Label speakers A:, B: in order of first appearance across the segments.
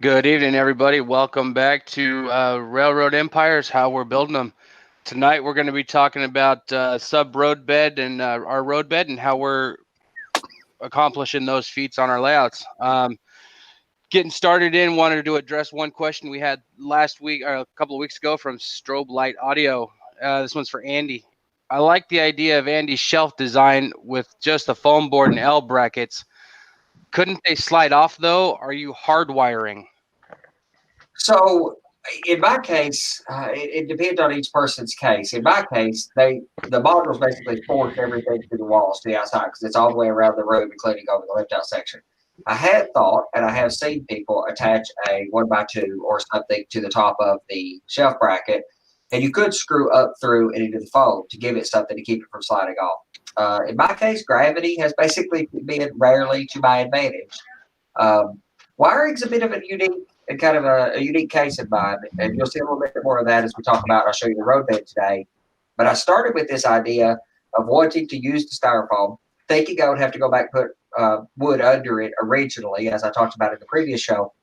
A: Good evening, everybody. Welcome back to Railroad Empires, how we're building them. Tonight, we're going to be talking about Sub-Roadbed and our roadbed and how we're accomplishing those feats on our layouts. Getting started in, wanted to address one question we had last week, or a couple of weeks ago from Strobe Light Audio. This one's for Andy. I like the idea of Andy's shelf design with just the foam board and L brackets. Couldn't they slide off, though? Are you hardwiring?
B: So in my case, it depends on each person's case. In my case, the modules basically force everything to the walls to the outside because it's all the way around the room, including over the lift out section. I had thought, and I have seen people attach a 1x2 or something to the top of the shelf bracket, and you could screw up through and into the foam to give it something to keep it from sliding off. In my case, gravity has basically been rarely to my advantage. Wiring's a bit of a unique and kind of a unique case in mine, and you'll see a little bit more of that as we talk about. I'll show you the roadbed today. But I started with this idea of wanting to use the styrofoam, thinking I would have to go back and put wood under it originally, as I talked about in the previous show.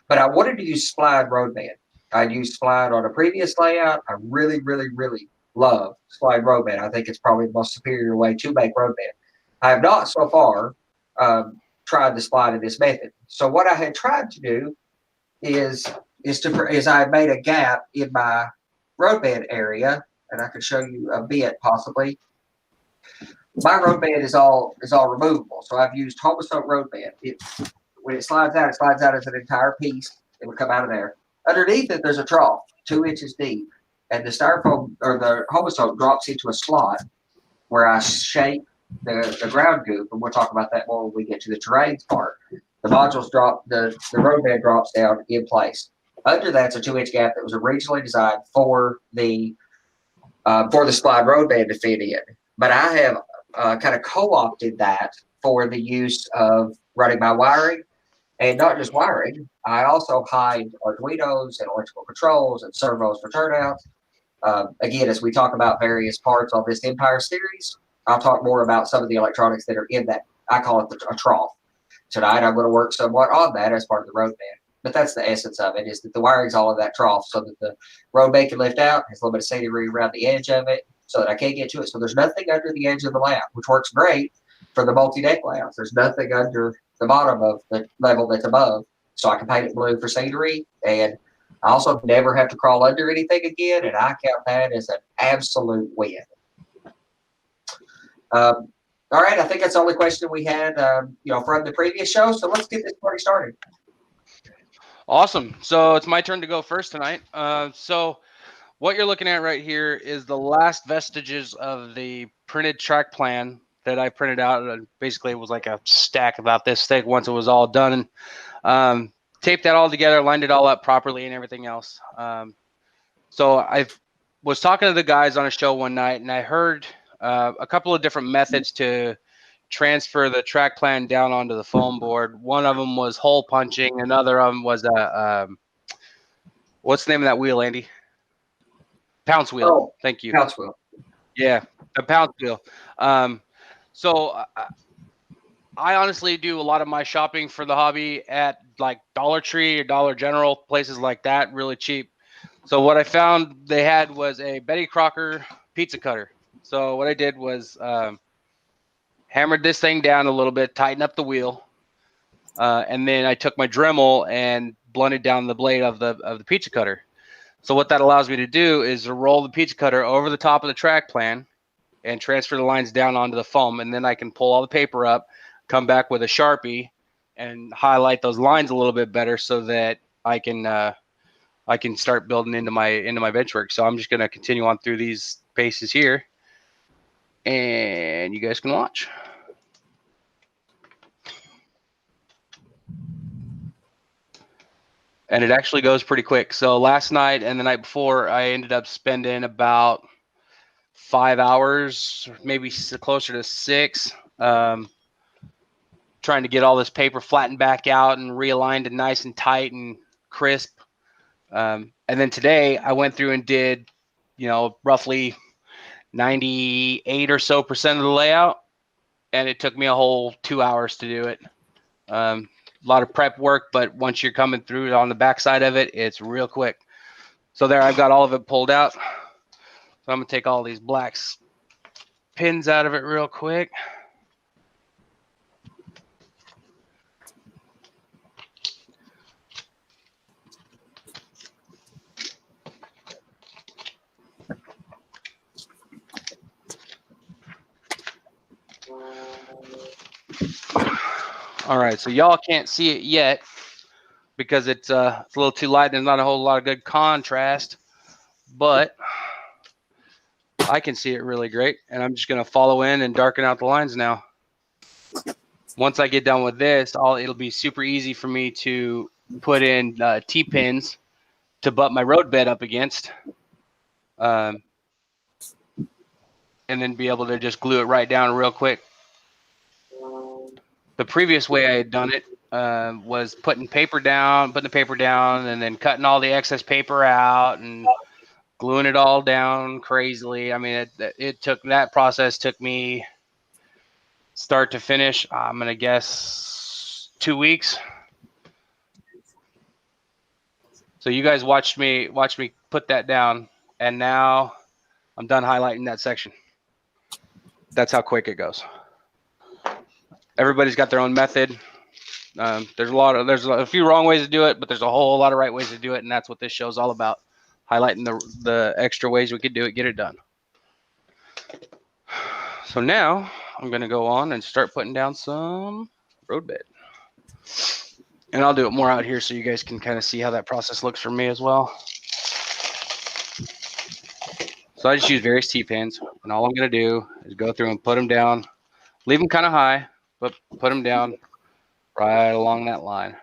B: But I wanted to use spline roadbed. I'd used spline on a previous layout. I really, really, really love spline roadbed. I think it's probably the most superior way to make roadbed. I have not so far tried the spline in this method. So what I had tried to do is I made a gap in my roadbed area, and I can show you a bit possibly. My roadbed is all removable, so I've used Homosoak roadbed. When it slides out as an entire piece. It would come out of there. Underneath it, there's a trough 2 inches deep, and the styrofoam or the Homosoak drops into a slot where I shape the ground goop, and we'll talk about that more when we get to the terrains part. The modules drop, the roadbed drops down in place. Under that's a 2-inch gap that was originally designed for the spline roadbed to fit in. But I have kind of co-opted that for the use of running my wiring, and not just wiring. I also hide Arduinos and electrical controls and servos for turnouts. Again, as we talk about various parts on this Empire series, I'll talk more about some of the electronics that are in that. I call it a trough. Tonight, I'm going to work somewhat on that as part of the roadbed. But that's the essence of it, is that the wiring's all of that trough so that the roadbed can lift out. There's a little bit of scenery around the edge of it so that I can't get to it. So there's nothing under the edge of the layout, which works great for the multi-deck layouts. There's nothing under the bottom of the level that's above. So I can paint it blue for scenery. And I also never have to crawl under anything again. And I count that as an absolute win. All right, I think that's the only question we had, from the previous show. So let's get this party started.
A: Awesome. So it's my turn to go first tonight. So what you're looking at right here is the last vestiges of the printed track plan that I printed out. And basically, it was like a stack about this thick once it was all done. And taped that all together, lined it all up properly and everything else. So I was talking to the guys on a show one night, and I heard a couple of different methods to transfer the track plan down onto the foam board. One of them was hole punching. Another of them was what's the name of that wheel, Andy? Pounce wheel.
B: Oh,
A: thank you.
B: Pounce wheel.
A: Yeah, a pounce wheel. So I honestly do a lot of my shopping for the hobby at like Dollar Tree or Dollar General, places like that, really cheap. So what I found they had was a Betty Crocker pizza cutter. So what I did was hammered this thing down a little bit, tightened up the wheel, and then I took my Dremel and blunted down the blade of the pizza cutter. So what that allows me to do is to roll the pizza cutter over the top of the track plan and transfer the lines down onto the foam, and then I can pull all the paper up, come back with a Sharpie, and highlight those lines a little bit better so that I can start building into my benchwork. So I'm just going to continue on through these paces here, and you guys can watch. And it actually goes pretty quick. So last night and the night before, I ended up spending about 5 hours, maybe closer to 6, trying to get all this paper flattened back out and realigned and nice and tight and crisp. And then today I went through and did, roughly 98% or so of the layout, and it took me a whole 2 hours to do it. A lot of prep work, but once you're coming through on the backside of it, it's real quick. So there, I've got all of it pulled out. So I'm gonna take all these black pins out of it real quick. All right, so y'all can't see it yet because it's a little too light. There's not a whole lot of good contrast, but I can see it really great, and I'm just going to follow in and darken out the lines now. Once I get done with this, it'll be super easy for me to put in T-pins to butt my road bed up against, and then be able to just glue it right down real quick. The previous way I had done it was putting the paper down, and then cutting all the excess paper out and gluing it all down crazily. I mean, that process took me start to finish, I'm going to guess 2 weeks. So you guys watched me put that down, and now I'm done highlighting that section. That's how quick it goes. Everybody's got their own method. There's a few wrong ways to do it, but there's a whole lot of right ways to do it, and that's what this show's all about. Highlighting the extra ways we could do it, get it done. So now I'm going to go on and start putting down some roadbed. And I'll do it more out here so you guys can kind of see how that process looks for me as well. So I just use various T-pins, and all I'm going to do is go through and put them down. Leave them kind of high, but put them down right along that line.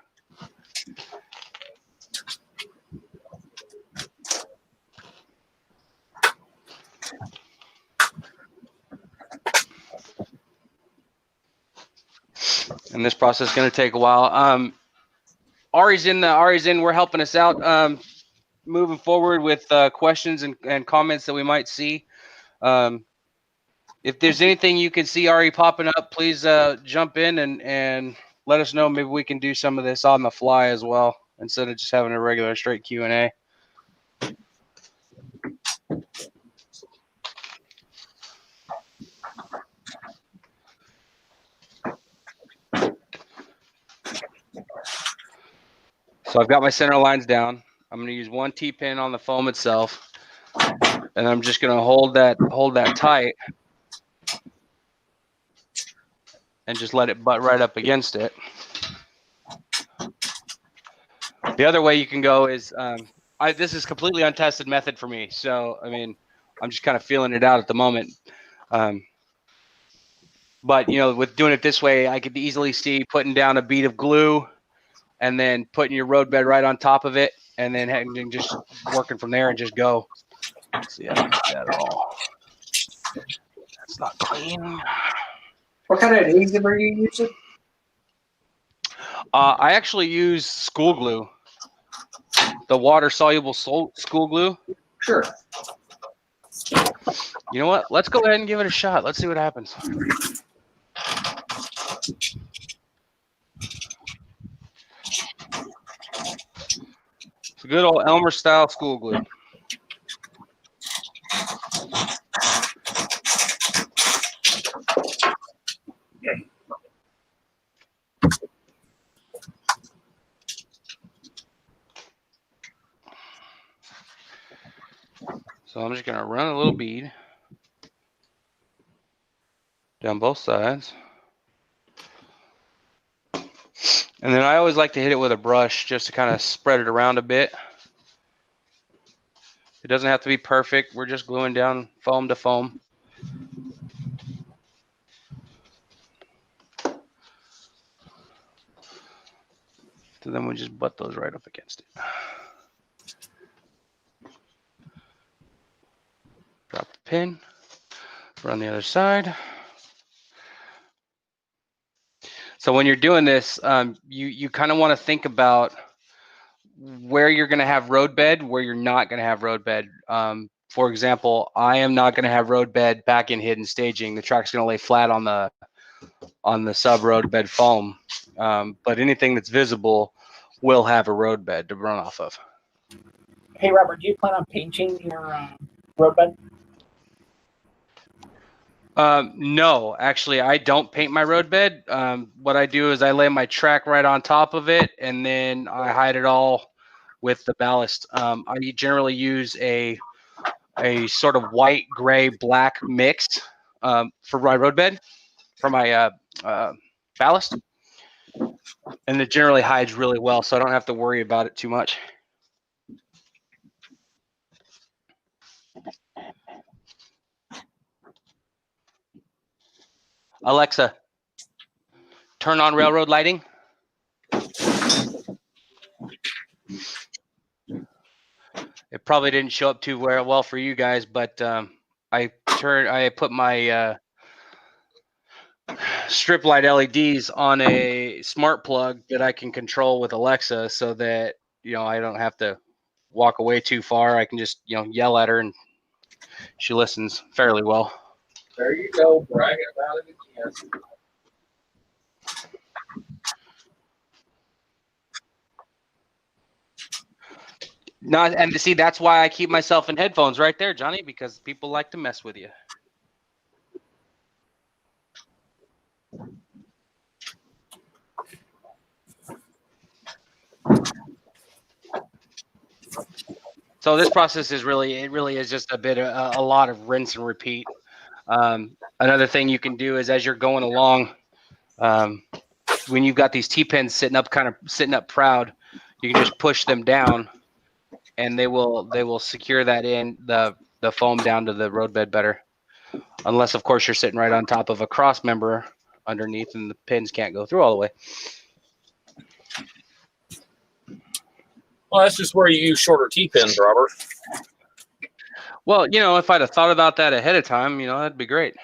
A: And this process is going to take a while. Ari's in. We're helping us out. Moving forward with questions and comments that we might see. If there's anything you can see Ari popping up, please jump in and let us know. Maybe we can do some of this on the fly as well, instead of just having a regular straight Q&A. So I've got my center lines down. I'm going to use one T-pin on the foam itself, and I'm just going to hold that tight and just let it butt right up against it. The other way you can go is this is completely untested method for me. So, I mean, I'm just kind of feeling it out at the moment. But, you know, with doing it this way, I could easily see putting down a bead of glue and then putting your road bed right on top of it and then just working from there and just go. Let's see, I don't need that at all. That's not clean.
B: What kind of adhesive are you using?
A: I actually use school glue, the water-soluble school glue.
B: Sure.
A: You know what? Let's go ahead and give it a shot. Let's see what happens. It's a good old Elmer-style school glue. So I'm just going to run a little bead down both sides. And then I always like to hit it with a brush just to kind of spread it around a bit. It doesn't have to be perfect. We're just gluing down foam to foam. So then we just butt those right up against it. Drop the pin. Run the other side. So when you're doing this, you kind of want to think about where you're going to have road bed, where you're not going to have road bed. For example, I am not going to have road bed back in hidden staging. The track's going to lay flat on the sub-roadbed foam. But anything that's visible will have a road bed to run off of.
C: Hey, Robert, do you plan on painting your roadbed?
A: No, actually, I don't paint my road bed. What I do is I lay my track right on top of it, and then I hide it all with the ballast. I generally use a sort of white, gray, black mix for my road bed, for my ballast. And it generally hides really well, so I don't have to worry about it too much. Alexa, turn on railroad lighting. It probably didn't show up too well for you guys, but I put my strip light LEDs on a smart plug that I can control with Alexa, so that I don't have to walk away too far. I can just yell at her, and she listens fairly well.
C: There you go, bragging about it again.
A: No, and see, that's why I keep myself in headphones right there, Johnny, because people like to mess with you. So this process is really is just a lot of rinse and repeat. Another thing you can do is, as you're going along, when you've got these T-pins sitting up proud, you can just push them down, and they will secure that in the foam down to the roadbed better. Unless, of course, you're sitting right on top of a cross member underneath, and the pins can't go through all the way.
C: Well, that's just where you use shorter T-pins, Robert.
A: Well, if I'd have thought about that ahead of time, that'd be great.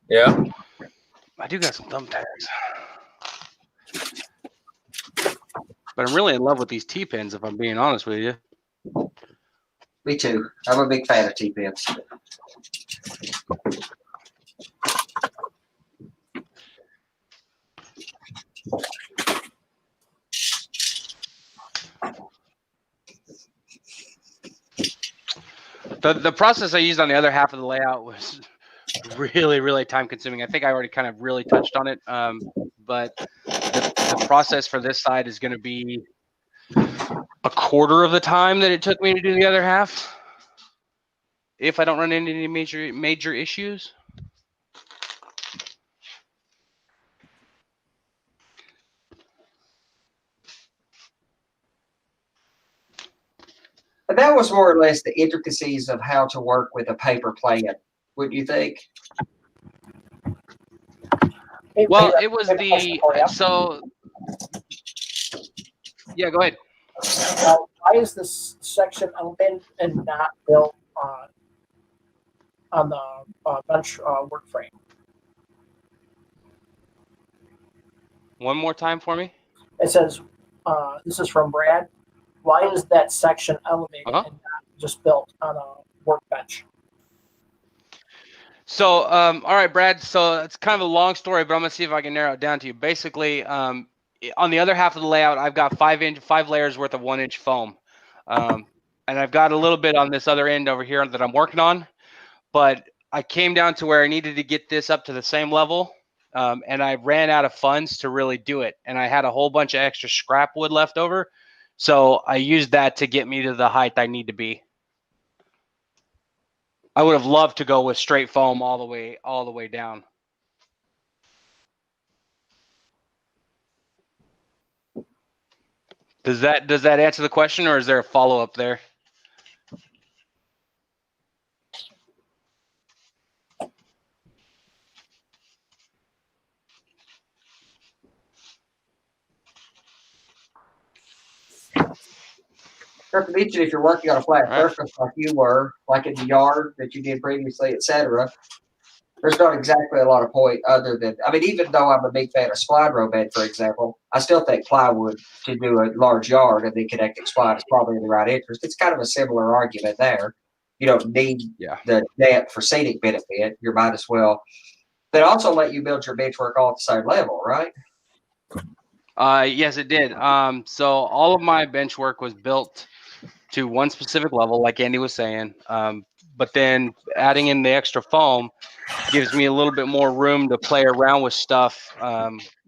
C: Yeah.
A: I do got some thumbtacks. But I'm really in love with these T-pins, if I'm being honest with you.
B: Me too. I'm a big fan of T-pins.
A: The process I used on the other half of the layout was really time consuming. I think I already kind of really touched on it. But the process for this side is going to be a quarter of the time that it took me to do the other half, if I don't run into any major issues.
B: that was more or less the intricacies of how to work with a paper plan. Wouldn't you think?
A: Well, it was the so. Yeah, go ahead.
C: Why is this section open and not built on the bench work frame?
A: One more time for me.
C: It says, this is from Brad. Why is that section elevated and not just built on a workbench?
A: So, all right, Brad. So it's kind of a long story, but I'm gonna see if I can narrow it down to you. Basically, on the other half of the layout, I've got 5 layers worth of 1-inch foam, and I've got a little bit on this other end over here that I'm working on. But I came down to where I needed to get this up to the same level, and I ran out of funds to really do it, and I had a whole bunch of extra scrap wood left over, so I used that to get me to the height I need to be. I would have loved to go with straight foam all the way down. Does that answer the question, or is there a follow up there?
B: Not to mention, if you're working on a flat surface like you were, like in the yard that you did previously, etc., there's not exactly a lot of point other than, I mean, even though I'm a big fan of spline row bed, for example, I still think plywood to do a large yard and then connecting spline is probably in the right interest. It's kind of a similar argument there. You don't need the depth for scenic benefit. You might as well. They also let you build your benchwork all at the same level, right?
A: Yes, it did. So all of my bench work was built to one specific level, like Andy was saying. But then adding in the extra foam gives me a little bit more room to play around with stuff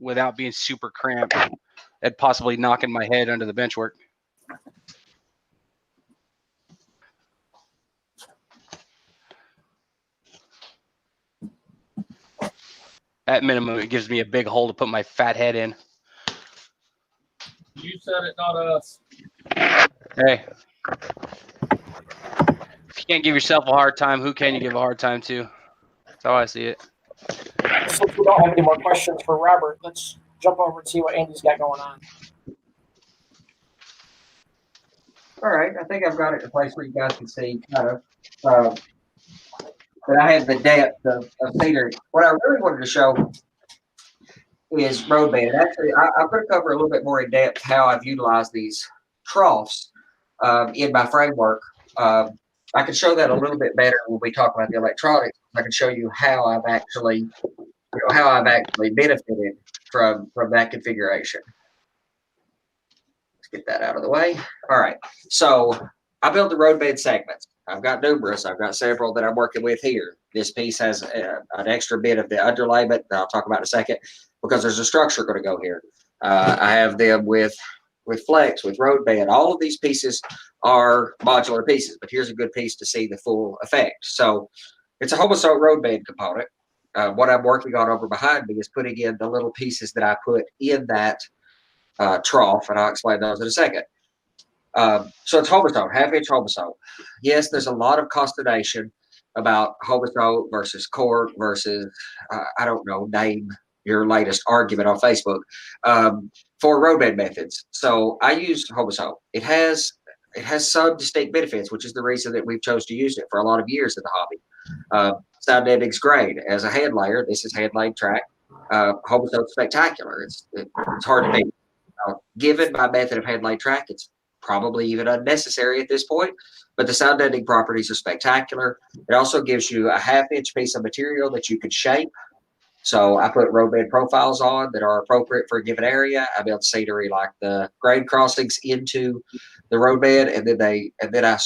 A: without being super cramped and possibly knocking my head under the bench work. At minimum, it gives me a big hole to put my fat head in.
D: You said it, not us.
A: Hey. If you can't give yourself a hard time, who can you give a hard time to? That's how I see it.
C: Since we don't have any more questions for Robert, let's jump over and see what Andy's got going on.
B: All right, I think I've got it in a place where you guys can see kind of that I have the depth of scenery. What I really wanted to show is roadbed. Actually, I'm going to cover a little bit more in depth how I've utilized these troughs in my framework. I can show that a little bit better when we talk about the electronics. I can show you how I've actually, benefited from that configuration. Let's get that out of the way. All right, so I built the roadbed segments. I've got numerous. I've got several that I'm working with here. This piece has an extra bit of the underlayment that I'll talk about in a second because there's a structure going to go here. I have them with flex, with roadbed. All of these pieces are modular pieces, but here's a good piece to see the full effect. So it's a homosote roadbed component. What I'm working on over behind me is putting in the little pieces that I put in that trough, and I'll explain those in a second. So it's homosote, half-inch homosote. Yes, there's a lot of consternation about homosote versus cork versus, I don't know, name your latest argument on Facebook for roadbed methods. So I use homosote. It has some distinct benefits, which is the reason that we've chose to use it for a lot of years in the hobby. Sound deadening's great. As a head layer, this is head laid track. Homosote's spectacular. It's hard to beat. Given my method of head laid track, it's probably even unnecessary at this point, but the sound deadening properties are spectacular. It also gives you a half-inch piece of material that you could shape. So I put roadbed profiles on that are appropriate for a given area. I built scenery like the grade crossings into the roadbed, and then I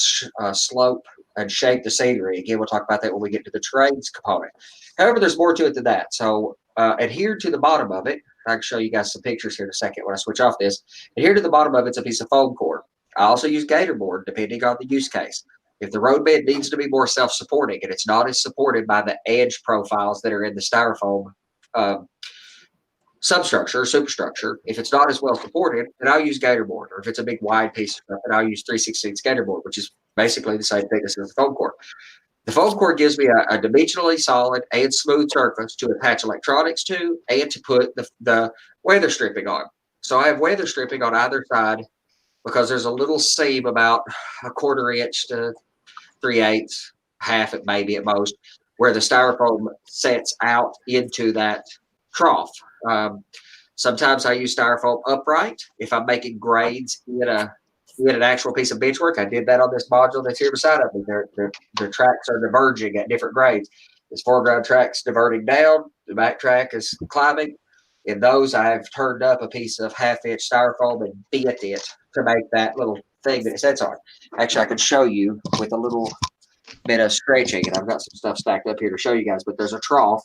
B: slope and shape the scenery. Again, we'll talk about that when we get to the terrains component. However, there's more to it than that. So adhered to the bottom of it, I can show you guys some pictures here in a second when I switch off this. Adhered to the bottom of it's a piece of foam core. I also use gator board depending on the use case. If the roadbed needs to be more self-supporting and it's not as supported by the edge profiles that are in the styrofoam substructure or superstructure, if it's not as well supported, then I'll use gator board. Or if it's a big wide piece of stuff, then I'll use 3/16 gator board, which is basically the same thickness as the foam core. The foam core gives me a dimensionally solid and smooth surface to attach electronics to and to put the weather stripping on. So I have weather stripping on either side because there's a little seam about a 1/4 inch to 3/8, half it maybe at most, where the styrofoam sets out into that trough. Sometimes I use styrofoam upright if I'm making grades in an actual piece of benchwork. I did that on this module that's here beside of me. The tracks are diverging at different grades. This foreground track's diverting down. The back track is climbing. In those, I've turned up a piece of 1/2 inch styrofoam and bent it to make that little thing that it sets on. Actually, I could show you with a little bit of stretching, and I've got some stuff stacked up here to show you guys, but there's a trough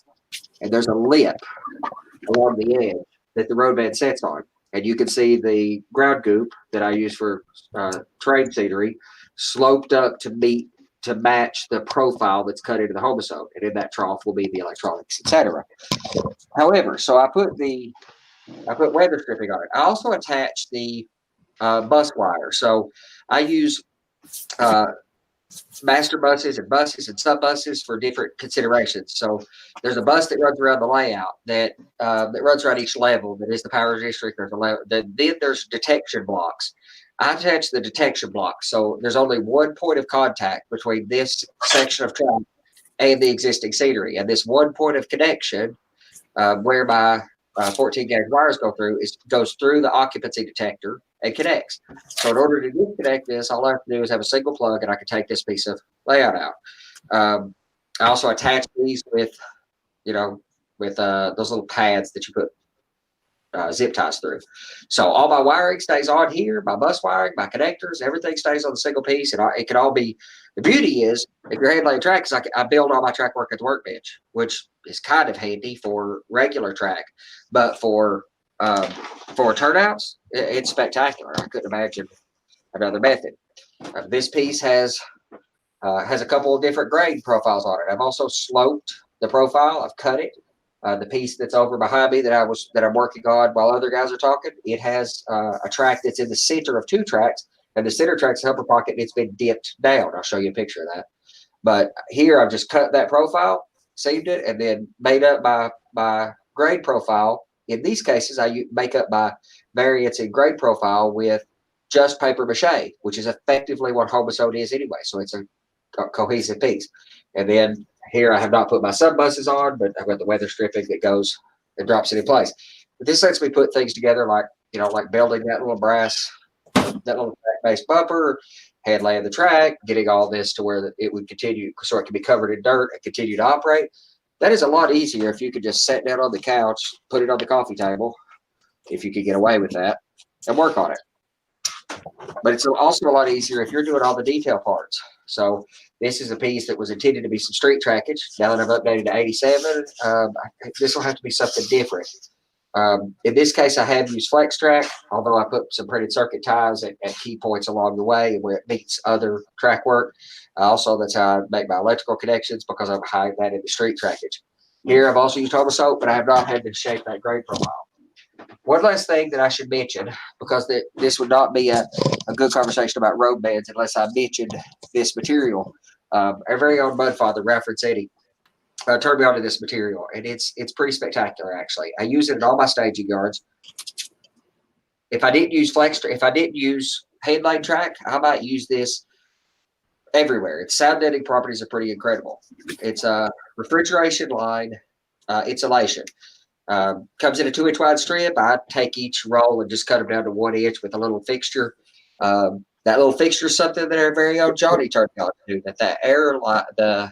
B: and there's a lip along the edge that the roadbed sets on. And you can see the ground goop that I use for terrain scenery sloped up to match the profile that's cut into the homosome. And in that trough will be the electronics, etc. However, so I put weather stripping on it. I also attach the bus wire. So I use master buses and sub buses for different considerations. So there's a bus that runs around the layout that runs around each level. That is the power district. Then there's detection blocks. I attach the detection block. So there's only one point of contact between this section of track and the existing scenery. And this one point of connection where my 14 gauge wires goes through the occupancy detector and connects. So in order to disconnect this, all I have to do is have a single plug and I can take this piece of layout out. I also attach these with those little pads that you put zip ties through. So all my wiring stays on here, my bus wiring, my connectors, everything stays on the single piece. And it can all be, the beauty is, if you're hand laying track, I build all my track work at the workbench, which is kind of handy for regular track. But for turnouts, it's spectacular. I couldn't imagine another method. This piece has a couple of different grade profiles on it. I've also sloped the profile. I've cut it. The piece that's over behind me that I'm working on while other guys are talking, it has a track that's in the center of 2 tracks, and the center track's upper pocket. It's been dipped down. I'll show you a picture of that. But here I've just cut that profile, seamed it, and then made up my grade profile. In these cases, I make up my variance in grade profile with just paper mache, which is effectively what homosode is anyway. So it's a cohesive piece. And then here I have not put my sub buses on, but I've got the weather stripping that goes and drops it in place. But this lets me put things together like building that little track-based bumper, head laying the track, getting all this to where it would continue, so it can be covered in dirt and continue to operate. That is a lot easier if you could just sit down on the couch, put it on the coffee table, if you could get away with that, and work on it. But it's also a lot easier if you're doing all the detail parts. So this is a piece that was intended to be some street trackage. Now that I've updated to 87, this will have to be something different. In this case, I have used flex track, although I put some printed circuit ties at key points along the way where it meets other track work. Also, that's how I make my electrical connections because I'm hiding that in the street trackage. Here, I've also used homosoap, but I have not had to shape that grade profile. One last thing that I should mention, because this would not be a good conversation about road beds unless I mentioned this material. Our very own Mudfather, Ralph Eddie, turned me on to this material, and it's pretty spectacular, actually. I use it in all my staging yards. If I didn't use head lane track, I might use this everywhere. Its sound deadening properties are pretty incredible. It's a refrigeration line insulation. Comes in a 2-inch wide strip. I take each roll and just cut them down to 1 inch with a little fixture. That little fixture is something that our very own Johnny turned me on to do. The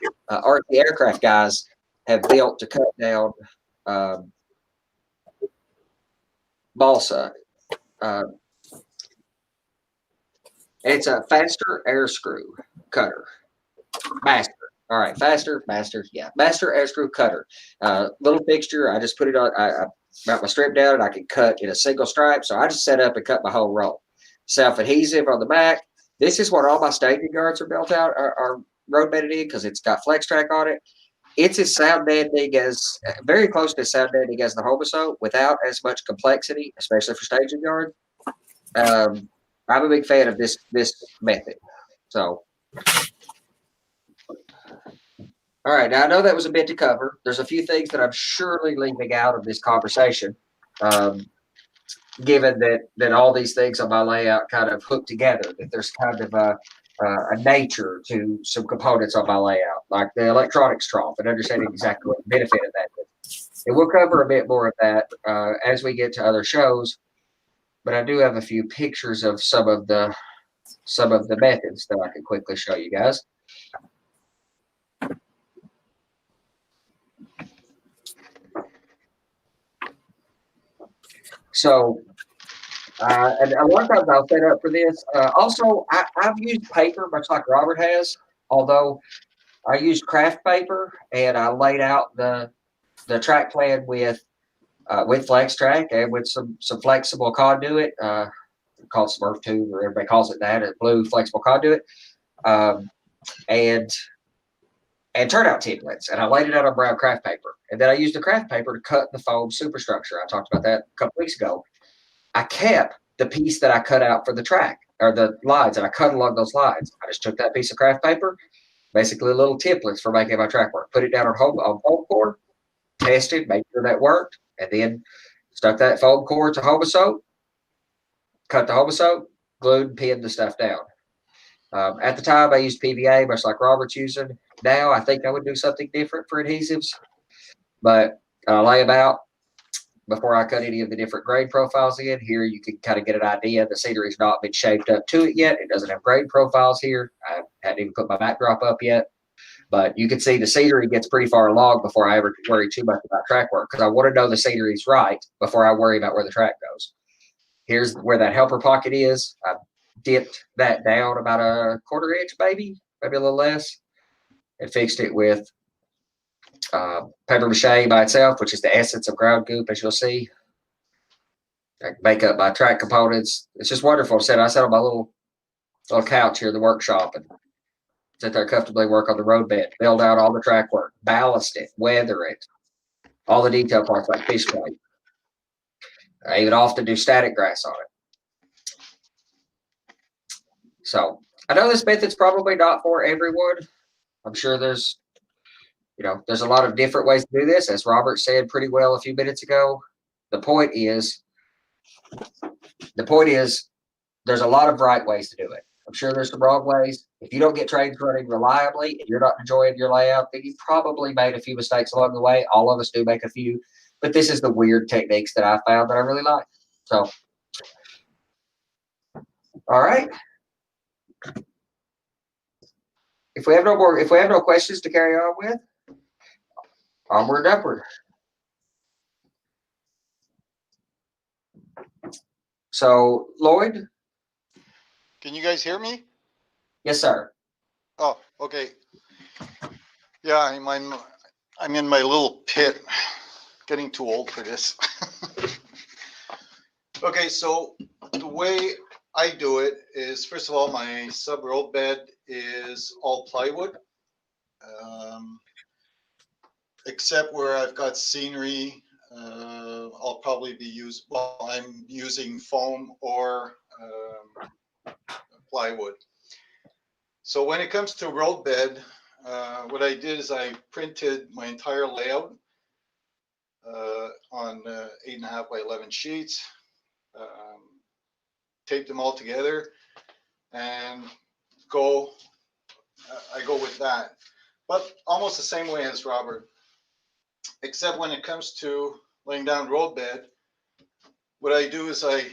B: aircraft guys have built to cut down balsa. It's a faster air screw cutter. Master. All right, master air screw cutter. Little fixture. I just put it on. I mount my strip down, and I can cut in a single stripe. So I just set up and cut my whole roll. Self-adhesive on the back. This is what all my staging guards are built out, are road bedded in, because it's got flex track on it. It's as sound deadening very close to as sound deadening as the homosoap, without as much complexity, especially for staging guards. I'm a big fan of this method. So All right, now I know that was a bit to cover. There's a few things that I'm surely leaving out of this conversation, given that all these things on my layout kind of hook together, that there's kind of a nature to some components on my layout, like the electronics trough, and understanding exactly what the benefit of that is. And we'll cover a bit more of that as we get to other shows, but I do have a few pictures of some of the methods that I can quickly show you guys. So, and a lot of times I'll set up for this. Also, I've used paper, much like Robert has, although I used craft paper and I laid out the track plan with flex track and with some flexible conduit, called Smurf tube, or everybody calls it that, a blue flexible conduit, and turnout templates. And I laid it out on brown craft paper. And then I used the craft paper to cut the foam superstructure. I talked about that a couple weeks ago. I kept the piece that I cut out for the track, or the lines, and I cut along those lines. I just took that piece of craft paper, basically little templates for making my track work, put it down on foam core, tested, made sure that worked, and then stuck that foam core to homosote, cut the homosote, glued, and pinned the stuff down. At the time, I used PVA, much like Robert's using. Now, I think I would do something different for adhesives, but I'll lay them out before I cut any of the different grade profiles in. Here, you can kind of get an idea. The scenery's not been shaped up to it yet. It doesn't have grade profiles here. I hadn't even put my backdrop up yet. But you can see the scenery gets pretty far along before I ever worry too much about track work, because I want to know the scenery's right before I worry about where the track goes. Here's where that helper pocket is. I dipped that down about a 1/4 inch, maybe a little less, and fixed it with paper mache by itself, which is the essence of ground goop, as you'll see. I can make up my track components. It's just wonderful. I sat on my little couch here in the workshop and sit there comfortably, work on the roadbed, build out all the track work, ballast it, weather it, all the detail parts like fish plate. I even often do static grass on it. So I know this method's probably not for everyone. I'm sure there's a lot of different ways to do this. As Robert said pretty well a few minutes ago, the point is there's a lot of right ways to do it. I'm sure there's some wrong ways. If you don't get trains running reliably and you're not enjoying your layout, then you probably made a few mistakes along the way. All of us do make a few, but this is the weird techniques that I found that I really like. So, all right. If we have no questions to carry on with, onward and upward. So, Lloyd?
D: Can you guys hear me?
B: Yes, sir.
D: Oh, okay. Yeah, I'm in my little pit. Getting too old for this. Okay, so the way I do it is, first of all, my sub-roadbed is all plywood. Except where I've got scenery, I'll probably I'm using foam or plywood. So when it comes to roadbed, what I did is I printed my entire layout on 8.5 by 11 sheets, taped them all together, and I go with that. But almost the same way as Robert, except when it comes to laying down roadbed, what I do is the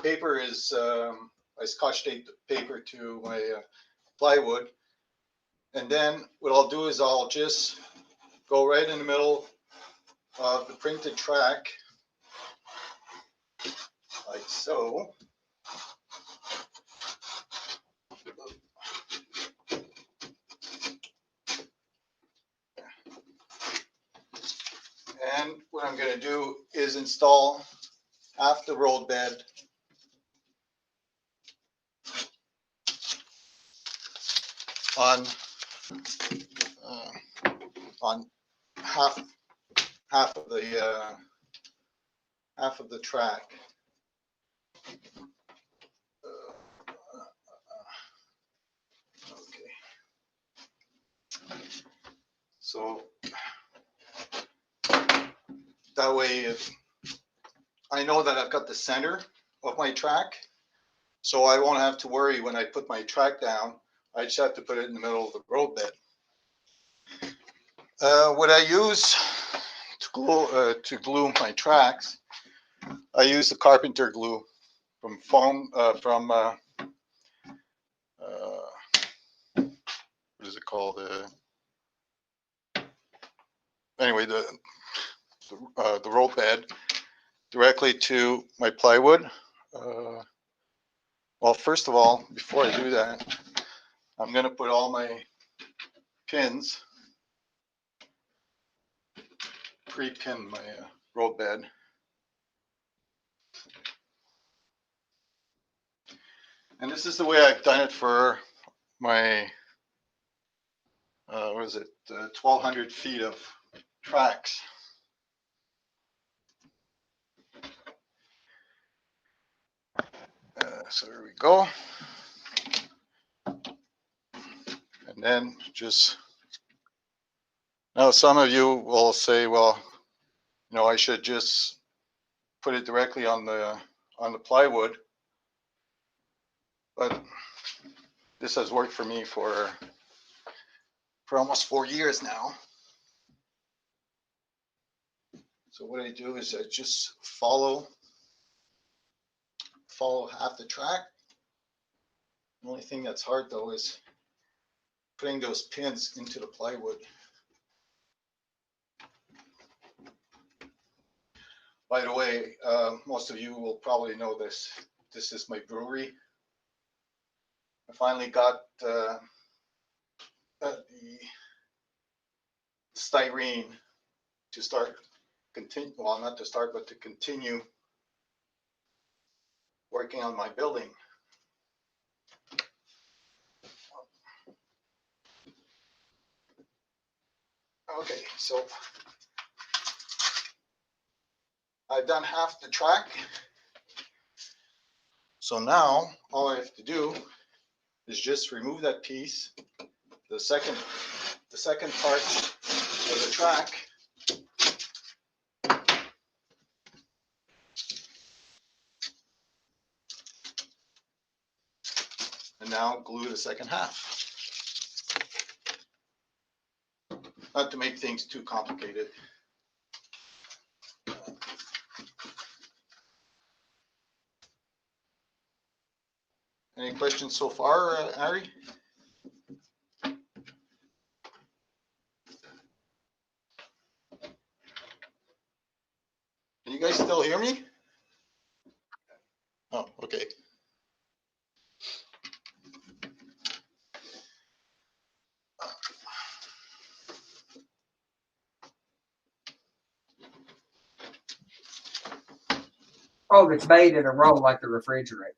D: paper is, I scotch tape the paper to my plywood. And then what I'll do is I'll just go right in the middle of the printed track, like so. And what I'm going to do is install half the roadbed on half of the track. So that way, I know that I've got the center of my track, so I won't have to worry when I put my track down. I just have to put it in the middle of the roadbed. What I use to glue my tracks, I use the carpenter glue from what is it called? Anyway, the roadbed directly to my plywood. Well, first of all, before I do that, I'm going to put all my pins, pre-pin my roadbed. And this is the way I've done it for my, what is it, 1,200 feet of tracks. So there we go. And then just, now some of you will say, well, you know, I should just put it directly on the plywood. But this has worked for me for almost 4 years now. So what I do is I just follow half the track. The only thing that's hard though is putting those pins into the plywood. By the way, most of you will probably know this. This is my brewery. I finally got the styrene to start continue. Well, not to start, but to continue working on my building. Okay, so I've done half the track. So now all I have to do is just remove that piece, the second part of the track. And now glue the second half. Not to make things too complicated. Any questions so far, Ari? Can you guys still hear me? Oh, okay.
B: Oh, it's made in a roll like the refrigerant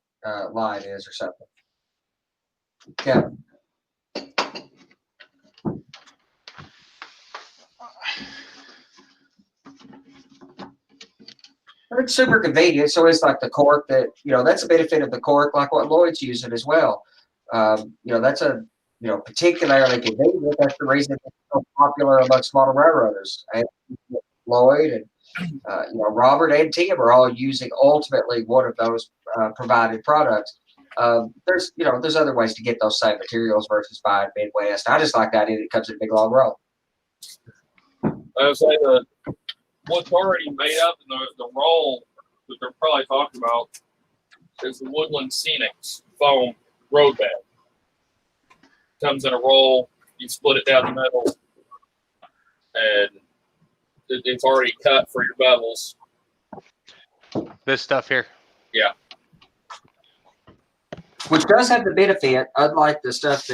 B: line is or something. Yeah. It's super convenient. So it's like the cork that, you know, that's a benefit of the cork, like what Lloyd's using as well. You know, that's a, you know, particularly convenient. That's the reason it's so popular amongst smaller railroaders. And Lloyd and, you know, Robert and Tim are all using ultimately one of those provided products. There's, you know, there's other ways to get those same materials versus buying Midwest. I just like that it comes in a big long roll.
E: I would say that what's already made up in the roll that they're probably talking about is the Woodland Scenics foam roadbed. Comes in a roll, you split it down the middle, and it's already cut for your bevels.
A: This stuff here.
E: Yeah.
B: Which does have the benefit, unlike the stuff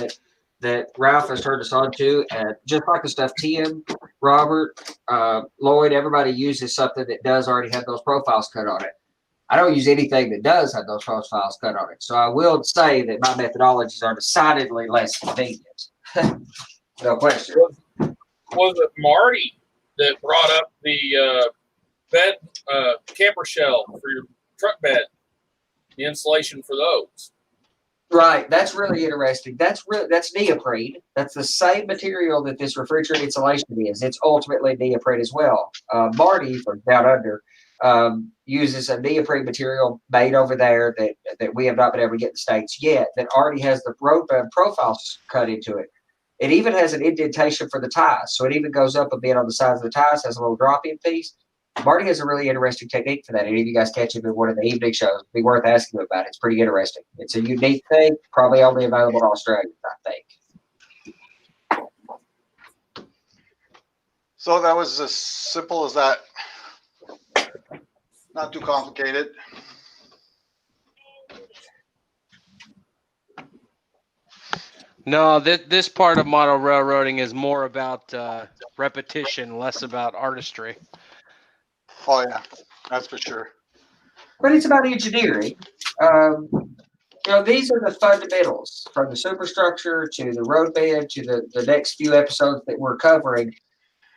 B: that Ralph has turned us on to, and just like the stuff Tim, Robert, Lloyd, everybody uses something that does already have those profiles cut on it. I don't use anything that does have those profiles cut on it. So I will say that my methodologies are decidedly less convenient. No question.
E: Was it Marty that brought up the bed camper shell for your truck bed, the insulation for those?
B: Right, that's really interesting. That's neoprene. That's the same material that this refrigerant insulation is. It's ultimately neoprene as well. Marty from Down Under uses a neoprene material made over there that we have not been able to get in the States yet. That already has the roadbed profiles cut into it. It even has an indentation for the ties, so it even goes up a bit on the sides of the ties. Has a little drop-in piece. Marty has a really interesting technique for that. Any of you guys catch him in one of the evening shows, it'd be worth asking him about. It's pretty interesting. It's a unique thing, probably only available in Australia, I think.
D: So that was as simple as that. Not too complicated.
A: No, this part of model railroading is more about repetition, less about artistry.
D: Oh yeah, that's for sure.
B: But it's about engineering. These are the fundamentals from the superstructure to the roadbed to the next few episodes that we're covering.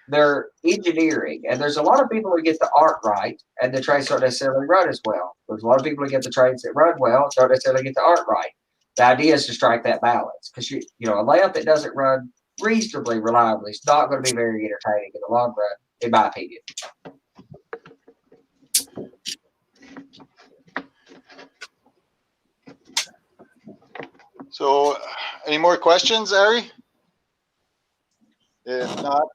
B: They're engineering, and there's a lot of people who get the art right, and the trains don't necessarily run as well. There's a lot of people who get the trains that run well, don't necessarily get the art right. The idea is to strike that balance, because a layout that doesn't run reasonably reliably is not going to be very entertaining in the long run, in my opinion.
D: So, any more questions, Ari? If not,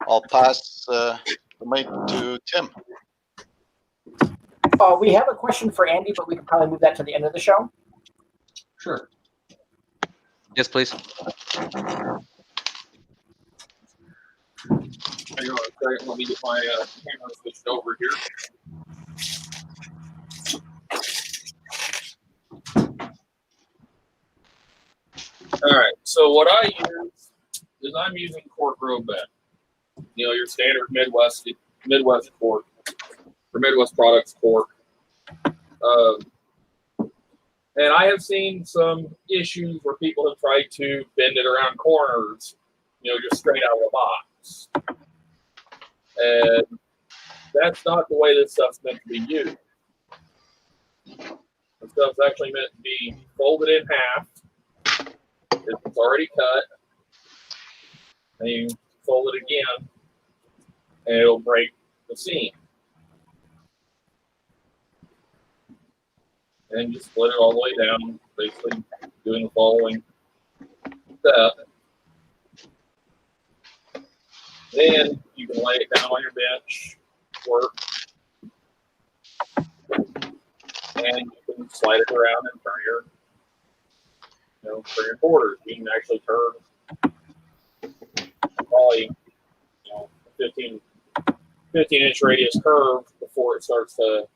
D: I'll pass the mic to Tim.
C: We have a question for Andy, but we can probably move that to the end of the show.
B: Sure.
A: Yes, please.
E: Hang on a second. Let me get my camera switched over here. All right. So what I use is I'm using cork roadbed. Your standard Midwest cork or Midwest Products cork. And I have seen some issues where people have tried to bend it around corners, just straight out of the box. And that's not the way this stuff's meant to be used. This stuff's actually meant to be folded in half. It's already cut. And you fold it again, and it'll break the seam. And you split it all the way down, basically doing the following step. Then you can lay it down on your bench, work, and you can slide it around and turn your quarters. You can actually turn probably 15-inch radius curve before it starts to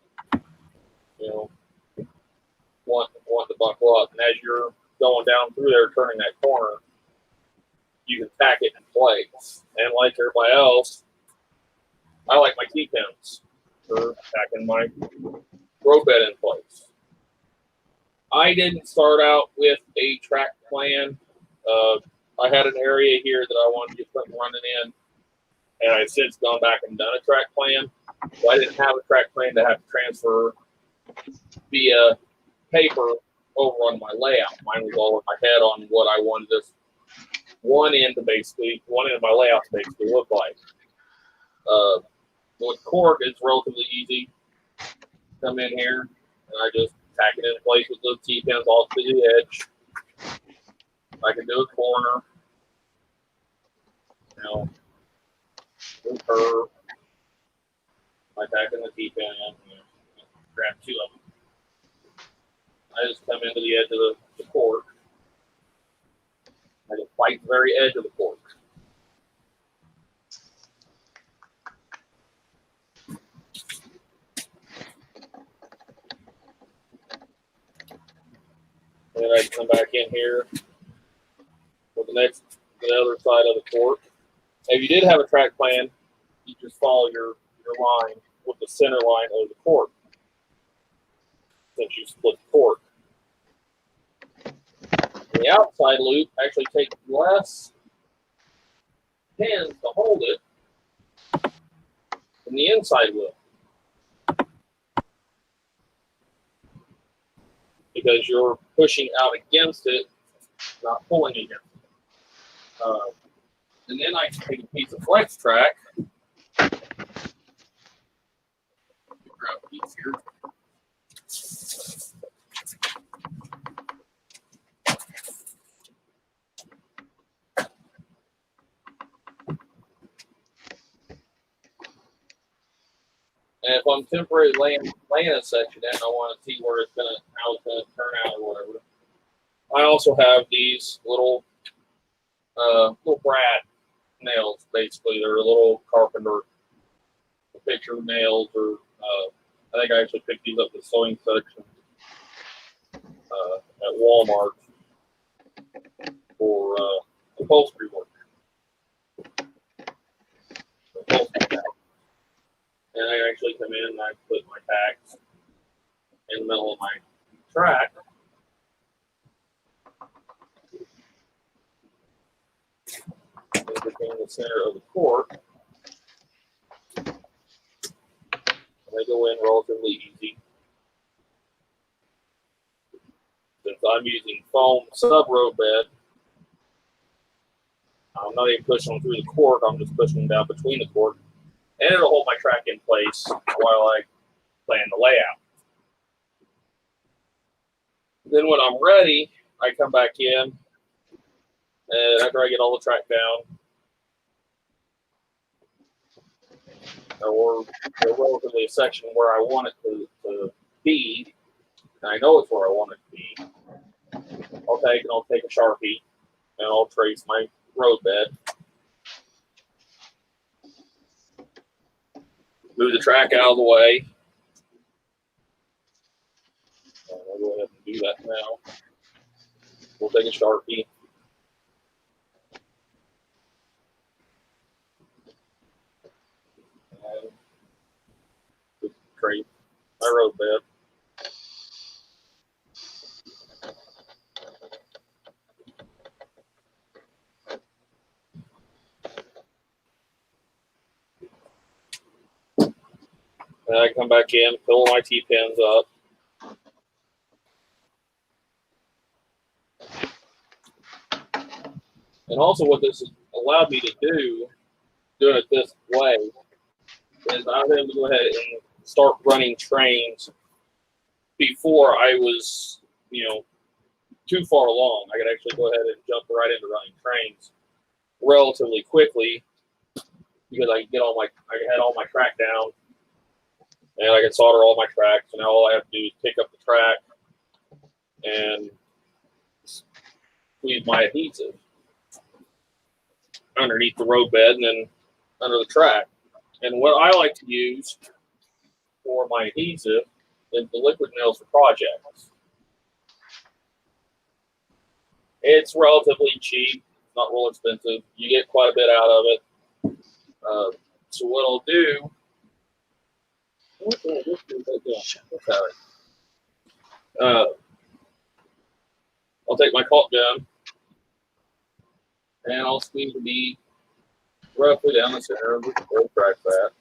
E: want to buckle up. And as you're going down through there, turning that corner, you can tack it in place. And like everybody else, I like my T-pins for tacking my roadbed in place. I didn't start out with a track plan. I had an area here that I wanted to get something running in, and I've since gone back and done a track plan. So I didn't have a track plan to have to transfer via paper over on my layout. Mine was all in my head on what I wanted this one end of my layout to basically look like. With cork, it's relatively easy. Come in here, and I just tack it in place with those T-pins all to the edge. I can do a corner, do a curve. I tack in the T-pin in, grab two of them. I just come into the edge of the cork. I just fight the very edge of the cork. And then I'd come back in here with the other side of the cork. If you did have a track plan, you just follow your line with the center line of the cork, since you split the cork. The outside loop actually takes less pins to hold it than the inside will. because you're pushing out against it, not pulling against it. And then I can take a piece of flex track. Grab a piece here. And if I'm temporarily laying a section in, I want to see where it's gonna, how it's gonna turn out or whatever. I also have these little brad nails. Basically, they're a little carpenter picture nails, or I think I actually picked these up in the sewing section at Walmart for upholstery work. And I actually come in and I put my tacks in the middle of my track. And between the center of the court. And they go in relatively easy. Since I'm using foam sub-roadbed, I'm not even pushing them through the cork, I'm just pushing them down between the cork. And it'll hold my track in place while I plan the layout. Then when I'm ready, I come back in, and after I get all the track down, or relatively a section where I want it to be, and I know it's where I want it to be, I'll take a Sharpie, and I'll trace my roadbed. Move the track out of the way. I'll go ahead and do that now. We'll take a Sharpie. And just trace my roadbed. And I come back in, fill my T-pins up. And also what this has allowed me to do, doing it this way, is I was able to go ahead and start running trains before I was, too far along. I could actually go ahead and jump right into running trains relatively quickly because I had all my track down, and I could solder all my tracks, and now all I have to do is pick up the track and squeeze my adhesive underneath the roadbed and then under the track. And what I like to use for my adhesive is the liquid nails for projects. It's relatively cheap, not real expensive. You get quite a bit out of it. So what I'll do, I'll take my caulk gun and I'll squeeze the bead roughly down the center of the track that.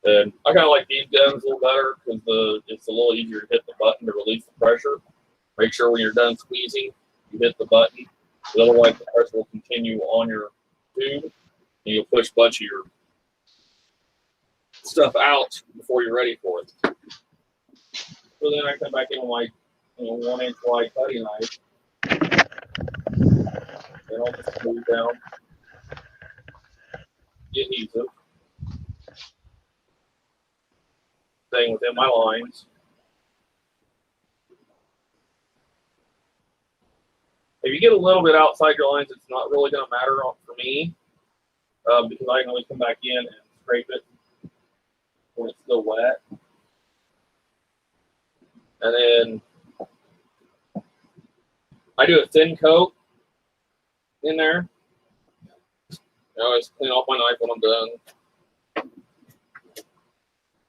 E: And I kind of like these guns a little better because it's a little easier to hit the button to release the pressure. Make sure when you're done squeezing, you hit the button. Otherwise, the pressure will continue on your tube, and you'll push a bunch of your stuff out before you're ready for it. So then I come back in with my 1-inch wide cutting knife, and I'll just move down the adhesive, staying within my lines. If you get a little bit outside your lines, it's not really going to matter for me because I can always come back in and scrape it when it's still wet. And then I do a thin coat in there. I always clean off my knife when I'm done.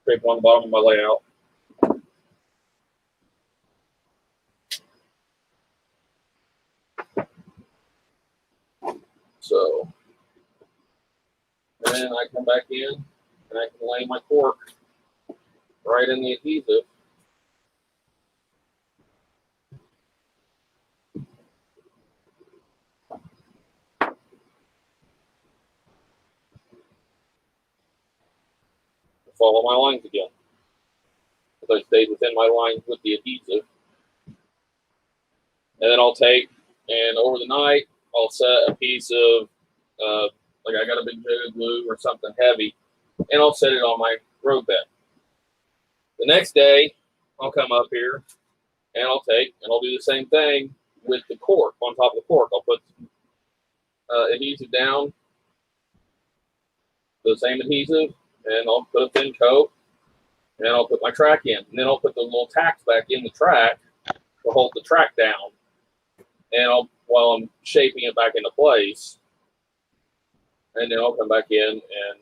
E: Scrape on the bottom of my layout. So, and then I come back in and I can lay my cork right in the adhesive. Follow my lines again. If I stayed within my lines with the adhesive. And then I'll take, and over the night, I'll set a piece of, like I got a big jug of glue or something heavy, and I'll set it on my road bed. The next day, I'll come up here, and I'll take, and I'll do the same thing with the cork, on top of the cork. I'll put adhesive down, the same adhesive, and I'll put a thin coat, and I'll put my track in. And then I'll put the little tacks back in the track to hold the track down. And while I'm shaping it back into place, and then I'll come back in and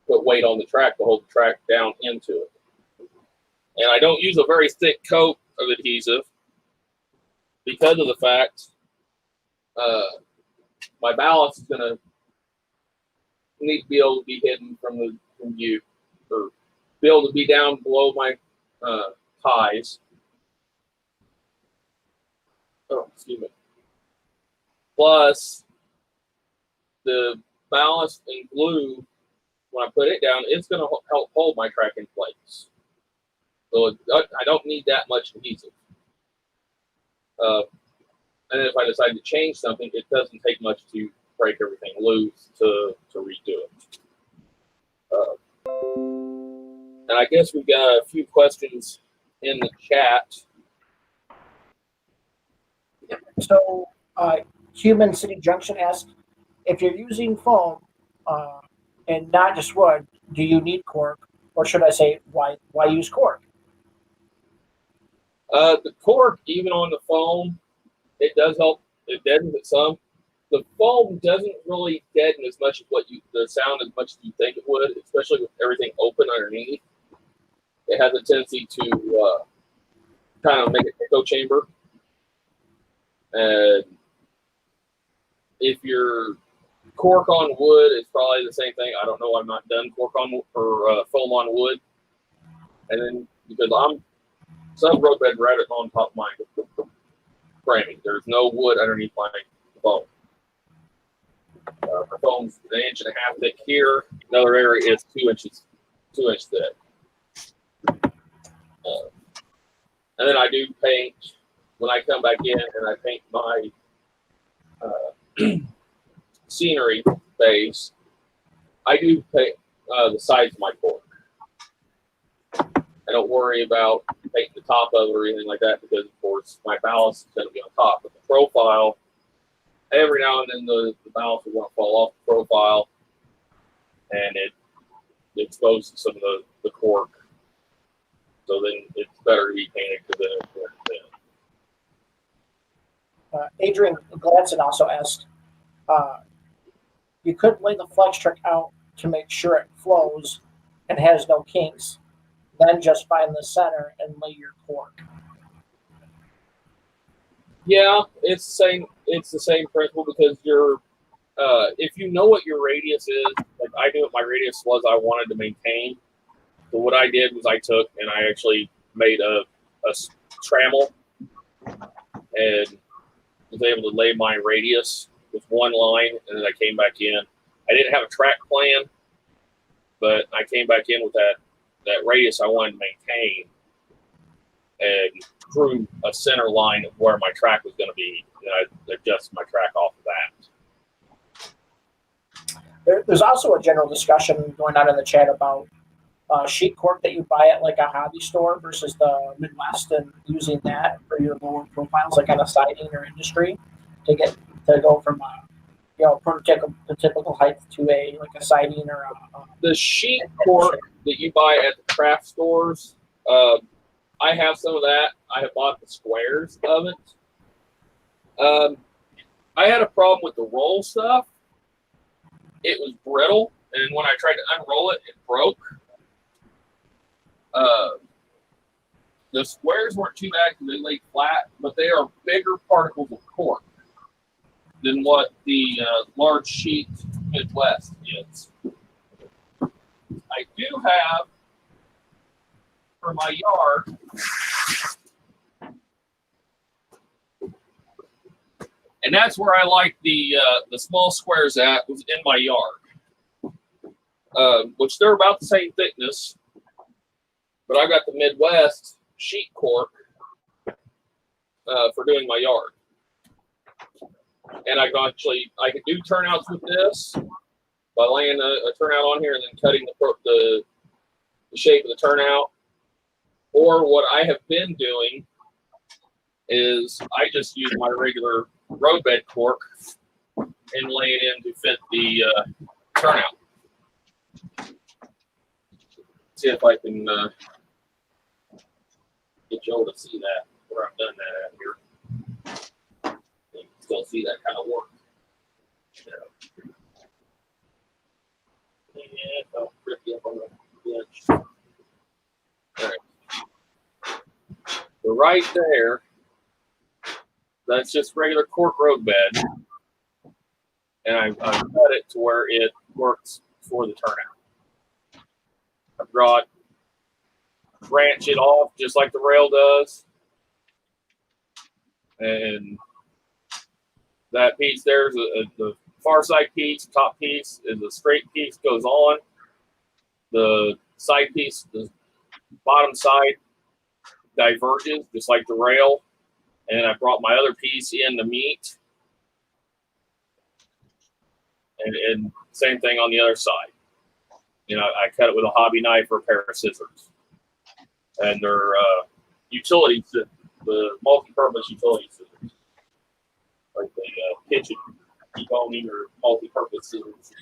E: put weight on the track to hold the track down into it. And I don't use a very thick coat of adhesive because of the fact my ballast is going to need to be able to be hidden from view, or be able to be down below my ties. Oh, excuse me. Plus, the ballast and glue, when I put it down, it's going to help hold my track in place. So I don't need that much adhesive. And if I decide to change something, it doesn't take much to break everything loose to redo it. And I guess we've got a few questions in the chat.
C: So, Human City Junction asked, if you're using foam and not just wood, do you need cork? Or should I say, why use cork?
E: The cork, even on the foam, it does help. It deadens it some. The foam doesn't really deaden as much as the sound as much as you think it would, especially with everything open underneath. It has a tendency to kind of make an echo chamber. And if you're cork on wood, it's probably the same thing. I don't know. I've not done cork on or foam on wood. And then because I'm Sub-Roadbed right on top of my framing, there's no wood underneath my foam. My foam's 1.5 inches thick here. Another area is 2 inches thick. And then I do paint when I come back in, and I paint my scenery base. I do paint the sides of my cork. I don't worry about painting the top of it or anything like that because, of course, my ballast is going to be on top. But the profile, every now and then the ballast will want to fall off the profile, and it exposes some of the cork. So then it's better to be painted because then it's more thin.
C: Adrian Gladson also asked, you could lay the flex trick out to make sure it flows and has no kinks. Then just find the center and lay your cork.
E: Yeah, it's the same principle because you're if you know what your radius is, like I knew what my radius was I wanted to maintain. So what I did was I took and I actually made a trammel and was able to lay my radius with one line, and then I came back in. I didn't have a track plan, but I came back in with that radius I wanted to maintain and drew a center line of where my track was going to be, and I adjusted my track off of that.
C: There's also a general discussion going on in the chat about sheet cork that you buy at like a hobby store versus the Midwest, and using that for your lower profiles, like on a siding or industry, to go from prototypical height to a siding or
E: the sheet cork that you buy at the craft stores. I have some of that. I have bought the squares of it. I had a problem with the roll stuff. It was brittle, and when I tried to unroll it, it broke. The squares weren't too bad because they laid flat, but they are bigger particles of cork than what the large sheet Midwest is. I do have for my yard. And that's where I like the small squares at, was in my yard, which they're about the same thickness. But I got the Midwest sheet cork for doing my yard, and I can do turnouts with this by laying a turnout on here and then cutting the shape of the turnout. Or what I have been doing is I just use my regular roadbed cork and lay it in to fit the turnout. See if I can get you all to see that, where I've done that at here. You can still see that kind of work. Yeah. And I'll rip you up on the bench. All right. So right there, that's just regular cork roadbed, and I've cut it to where it works for the turnout. I branch it off just like the rail does, and that piece there's the far side piece, top piece is a straight piece, goes on. The side piece, the bottom side diverges just like the rail. And I brought my other piece in to meet. And same thing on the other side. You know, I cut it with a hobby knife or a pair of scissors. And they're utility, the multi-purpose utility scissors. Like the kitchen deboning or multi-purpose scissors.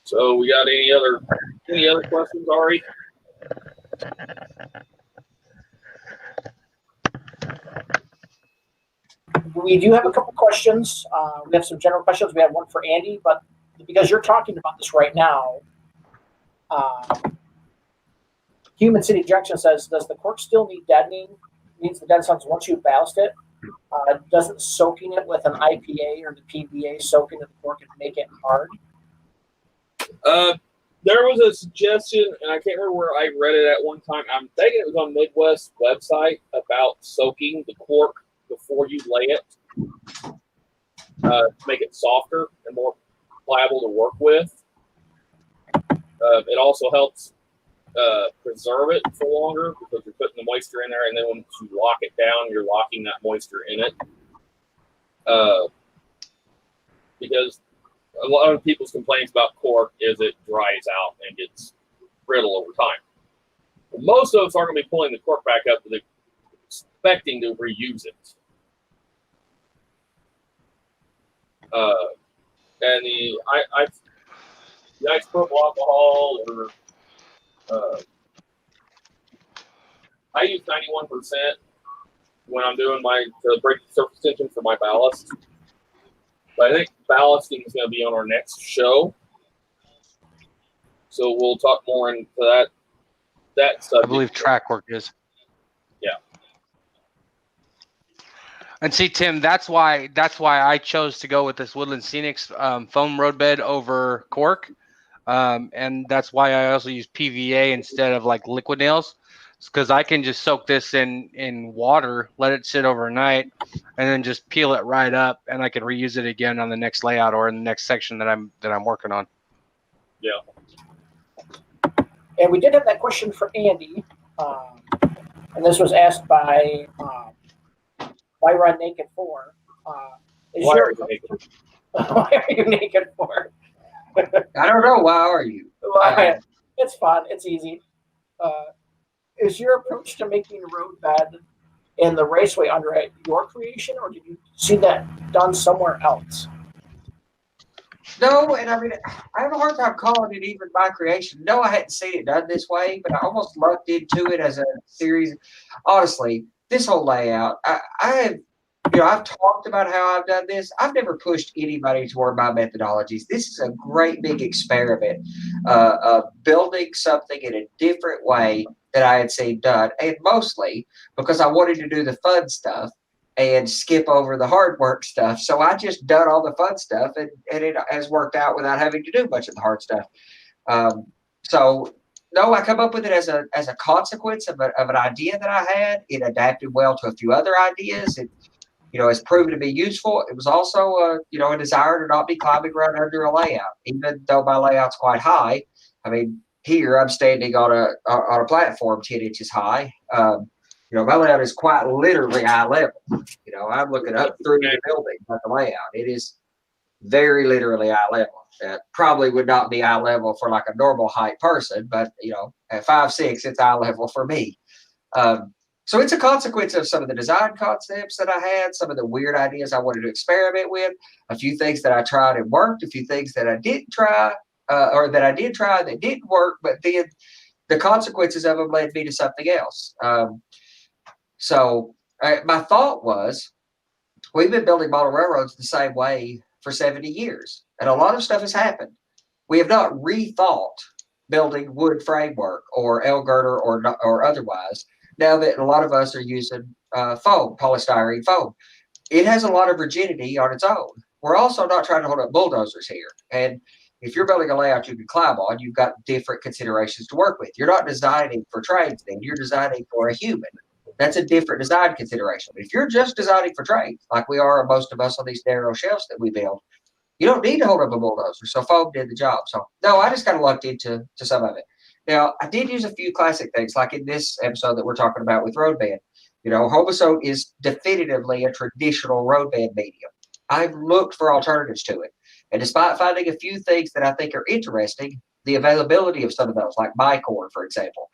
E: So we got any other questions, Ari?
C: We do have a couple questions. We have some general questions. We have one for Andy, but because you're talking about this right now, Human City Injection says, does the cork still need deadening? Means the dead songs once you ballast it. Doesn't soaking it with an IPA or the PBA soak into the cork and make it hard?
E: There was a suggestion, and I can't remember where I read it at one time. I'm thinking it was on Midwest website about soaking the cork before you lay it to make it softer and more pliable to work with. It also helps preserve it for longer because you're putting the moisture in there, and then when you lock it down, you're locking that moisture in it. Because a lot of people's complaints about cork is it dries out and gets brittle over time. Well, most of us aren't going to be pulling the cork back up because they're expecting to reuse it. And the isopropyl alcohol, or I use 91% when I'm doing to break the surface tension for my ballast. But I think ballasting is going to be on our next show, so we'll talk more into that subject.
A: I believe track work is.
E: Yeah.
A: And see, Tim, that's why I chose to go with this Woodland Scenics foam roadbed over cork, and that's why I also use PVA instead of like liquid nails, because I can just soak this in water, let it sit overnight, and then just peel it right up, and I can reuse it again on the next layout or in the next section that I'm working on.
E: Yeah.
C: And we did have that question for Andy, and this was asked by Why Run Naked For.
B: Why are you naked?
C: Why are you naked for?
B: I don't know. Why are you?
C: It's fun. It's easy. Is your approach to making a roadbed in the raceway under it your creation, or did you see that done somewhere else?
B: No, and I mean, I have a hard time calling it even my creation. No, I hadn't seen it done this way, but I almost lucked into it as a series. Honestly, this whole layout, I have, I've talked about how I've done this. I've never pushed anybody toward my methodologies. This is a great big experiment of building something in a different way that I had seen done, and mostly because I wanted to do the fun stuff and skip over the hard work stuff. So I just done all the fun stuff, and it has worked out without having to do much of the hard stuff. So no, I come up with it as a consequence of an idea that I had. It adapted well to a few other ideas. It, has proven to be useful. It was also a desire to not be climbing around under a layout, even though my layout's quite high. I mean, here I'm standing on a platform 10 inches high. My layout is quite literally eye level. I'm looking up through the building at the layout. It is very literally eye level. Probably would not be eye level for like a normal height person, but at 5'6", it's eye level for me. So it's a consequence of some of the design concepts that I had, some of the weird ideas I wanted to experiment with, a few things that I tried and worked, a few things that I didn't try, or that I did try that didn't work, but then the consequences of them led me to something else. So my thought was, we've been building model railroads the same way for 70 years, and a lot of stuff has happened. We have not rethought building wood framework or L girder or otherwise. Now that a lot of us are using foam, polystyrene foam, it has a lot of rigidity on its own. We're also not trying to hold up bulldozers here. And if you're building a layout you can climb on, you've got different considerations to work with. You're not designing for trains, then you're designing for a human. That's a different design consideration. But if you're just designing for trains, like we are most of us on these narrow shelves that we build, you don't need to hold up a bulldozer. So foam did the job. So no, I just kind of lucked into some of it. Now, I did use a few classic things, like in this episode that we're talking about with roadbed. Hobosote is definitively a traditional roadbed medium. I've looked for alternatives to it. And despite finding a few things that I think are interesting, the availability of some of those, like bicore, for example,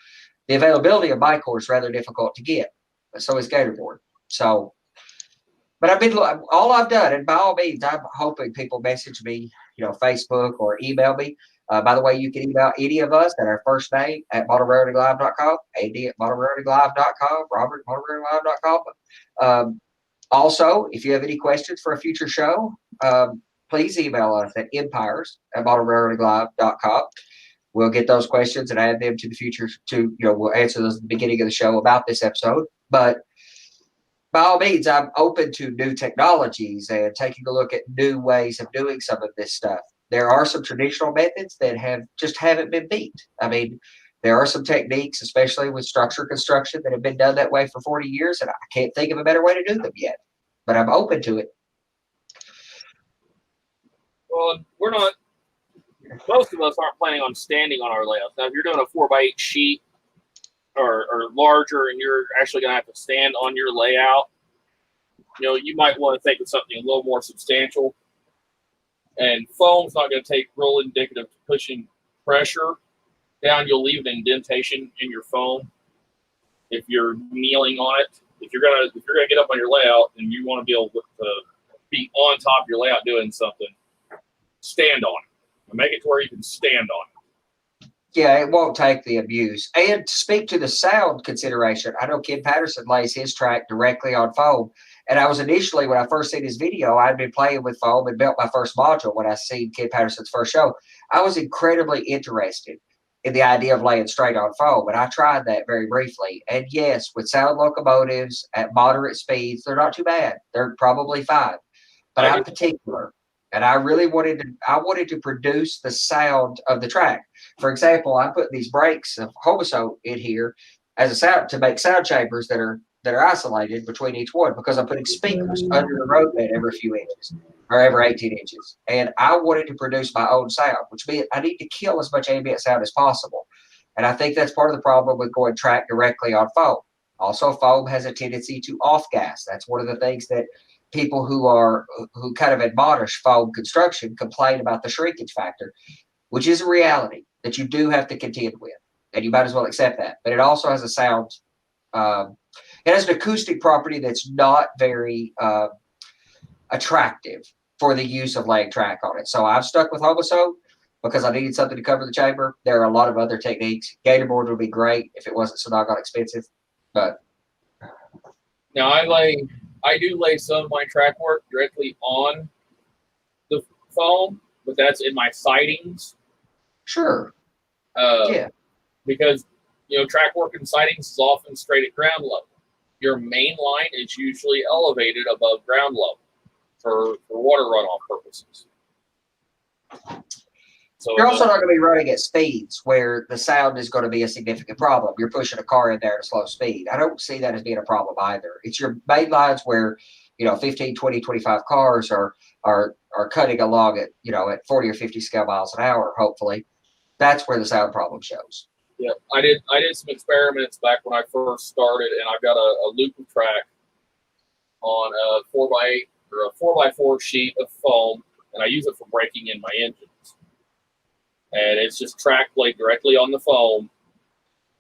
B: the availability of bicore is rather difficult to get. But so is Gatorboard. So, but all I've done, and by all means, I'm hoping people message me, Facebook or email me. By the way, you can email any of us at our first name at modelrailroadinglive.com, Andy at modelrailroadinglive.com, Robert at modelrailroadinglive.com. Also, if you have any questions for a future show, please email us at empires at modelrailroadinglive.com. We'll get those questions and add them to the future we'll answer those at the beginning of the show about this episode. But by all means, I'm open to new technologies and taking a look at new ways of doing some of this stuff. There are some traditional methods that haven't been beat. I mean, there are some techniques, especially with structure construction, that have been done that way for 40 years, and I can't think of a better way to do them yet. But I'm open to it.
E: Well, most of us aren't planning on standing on our layouts. Now, if you're doing a 4x8 sheet or larger and you're actually going to have to stand on your layout, you might want to think of something a little more substantial. And foam's not going to take real indicative to pushing pressure down. You'll leave an indentation in your foam if you're kneeling on it. If you're gonna get up on your layout and you want to be able to be on top of your layout doing something, stand on it. Make it to where you can stand on it.
B: Yeah, it won't take the abuse. And to speak to the sound consideration, I know Ken Patterson lays his track directly on foam. And I was initially, when I first seen his video, I'd been playing with foam and built my first module when I seen Ken Patterson's first show. I was incredibly interested in the idea of laying straight on foam. And I tried that very briefly. And yes, with sound locomotives at moderate speeds, they're not too bad. They're probably fine. But I'm particular. And I really wanted to produce the sound of the track. For example, I put these brakes of Hobosote in here as a sound to make sound chambers that are isolated between each one, because I'm putting speakers under the roadbed every few inches or every 18 inches. And I wanted to produce my own sound, which means I need to kill as much ambient sound as possible. And I think that's part of the problem with going track directly on foam. Also, foam has a tendency to off-gas. That's one of the things that people who kind of admonish foam construction complain about, the shrinkage factor, which is a reality that you do have to contend with, and you might as well accept that. But it also has a sound, it has an acoustic property that's not very attractive for the use of laying track on it. So I've stuck with Hobosote because I needed something to cover the chamber. There are a lot of other techniques. Gatorboard would be great if it wasn't so doggone expensive. But
E: now I do lay some of my track work directly on the foam, but that's in my sidings.
B: Sure.
E: Yeah. Because track work and sightings is often straight at ground level. Your main line is usually elevated above ground level for water runoff purposes. So
B: You're also not going to be running at speeds where the sound is going to be a significant problem. You're pushing a car in there at a slow speed. I don't see that as being a problem either. It's your main lines where, 15, 20, 25 cars are cutting along at, at 40 or 50 scale miles an hour, hopefully. That's where the sound problem shows.
E: Yeah, I did some experiments back when I first started, and I've got a loop of track on a 4x8 or a 4x4 sheet of foam, and I use it for braking in my engines. And it's just track laid directly on the foam,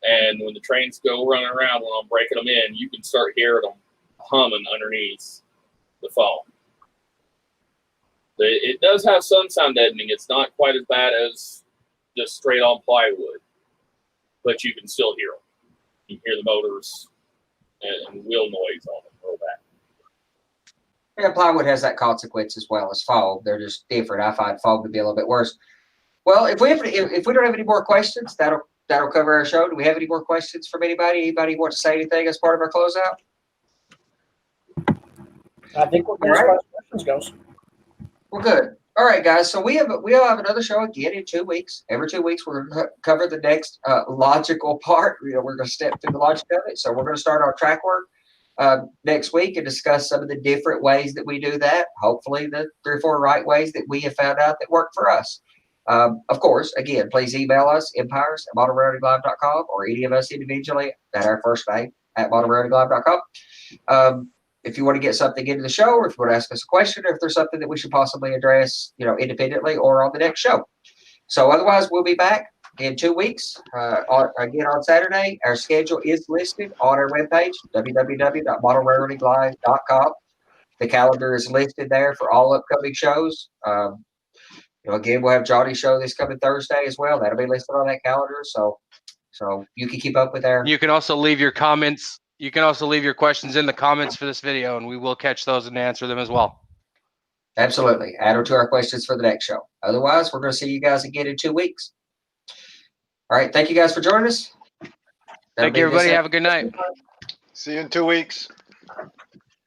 E: and when the trains go running around when I'm breaking them in, you can start hearing them humming underneath the foam. It does have some sound deadening. It's not quite as bad as just straight on plywood, but you can still hear them. You can hear the motors and wheel noise on them real bad.
B: Yeah, plywood has that consequence as well as foam. They're just different. I find foam to be a little bit worse. Well, if we don't have any more questions, that'll cover our show. Do we have any more questions from anybody? Anybody want to say anything as part of our closeout?
C: I think we're good as far as questions goes.
B: We're good. All right, guys. So we'll have another show again in 2 weeks. Every 2 weeks, we're going to cover the next logical part. We're going to step through the logic of it. So we're going to start our track work next week and discuss some of the different ways that we do that. Hopefully, the 3 or 4 right ways that we have found out that work for us. Of course, again, please email us, empires@modularity.com, or any of us individually at our first name at modularity.com. If you want to get something into the show, or if you want to ask us a question, or if there's something that we should possibly address, independently or on the next show. So otherwise, we'll be back in 2 weeks, again on Saturday. Our schedule is listed on our webpage, www.modularity.com. The calendar is listed there for all upcoming shows. Again, we'll have Johnny's show this coming Thursday as well. That'll be listed on that calendar. So you can keep up with our.
A: You can also leave your comments. You can also leave your questions in the comments for this video, and we will catch those and answer them as well.
B: Absolutely. Add them to our questions for the next show. Otherwise, we're going to see you guys again in 2 weeks. All right. Thank you guys for joining us.
A: Thank you, everybody. Have a good night.
D: See you in 2 weeks.